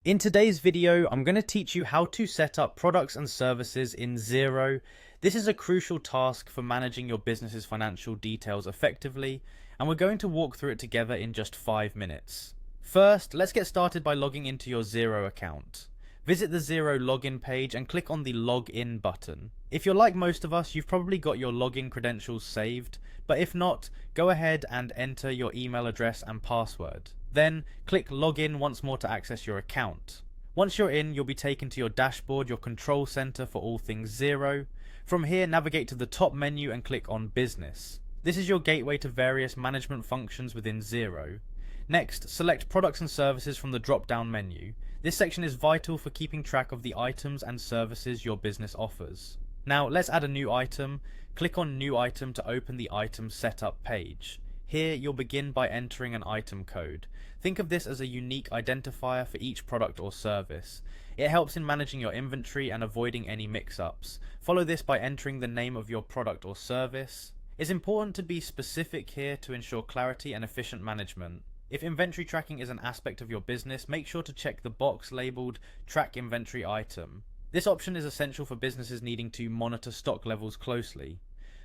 In today's video, I'm going to teach you how to set up products and services in Xero. This is a crucial task for managing your business's financial details effectively, and we're going to walk through it together in just 5 minutes. First, let's get started by logging into your Xero account. Visit the Xero login page and click on the Login button. If you're like most of us, you've probably got your login credentials saved, but if not, go ahead and enter your email address and password. Then, click Login once more to access your account. Once you're in, you'll be taken to your dashboard, your control center for all things Xero. From here, navigate to the top menu and click on Business. This is your gateway to various management functions within Xero. Next, select Products and Services from the drop-down menu. This section is vital for keeping track of the items and services your business offers. Now, let's add a new item. Click on New Item to open the Item Setup page. Here, you'll begin by entering an item code. Think of this as a unique identifier for each product or service. It helps in managing your inventory and avoiding any mix-ups. Follow this by entering the name of your product or service. It's important to be specific here to ensure clarity and efficient management. If inventory tracking is an aspect of your business, make sure to check the box labeled Track Inventory Item. This option is essential for businesses needing to monitor stock levels closely.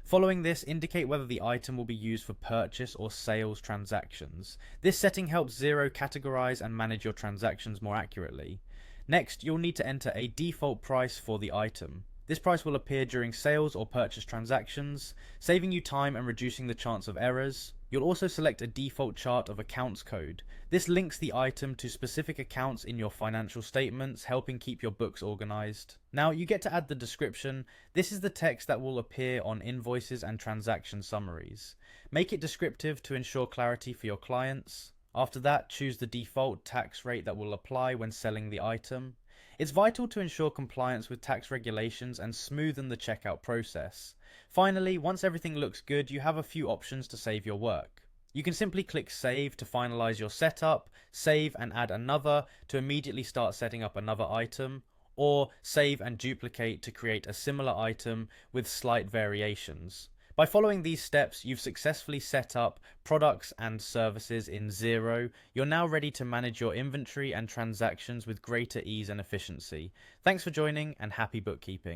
Following this, indicate whether the item will be used for purchase or sales transactions. This setting helps Xero categorize and manage your transactions more accurately. Next, you'll need to enter a default price for the item. This price will appear during sales or purchase transactions, saving you time and reducing the chance of errors. You'll also select a default chart of accounts code. This links the item to specific accounts in your financial statements, helping keep your books organized. Now you get to add the description. This is the text that will appear on invoices and transaction summaries. Make it descriptive to ensure clarity for your clients. After that, choose the default tax rate that will apply when selling the item. It's vital to ensure compliance with tax regulations and smoothen the checkout process. Finally, once everything looks good, you have a few options to save your work. You can simply click Save to finalize your setup, save and add another to immediately start setting up another item, or save and duplicate to create a similar item with slight variations. By following these steps, you've successfully set up products and services in Xero. You're now ready to manage your inventory and transactions with greater ease and efficiency. Thanks for joining, and happy bookkeeping.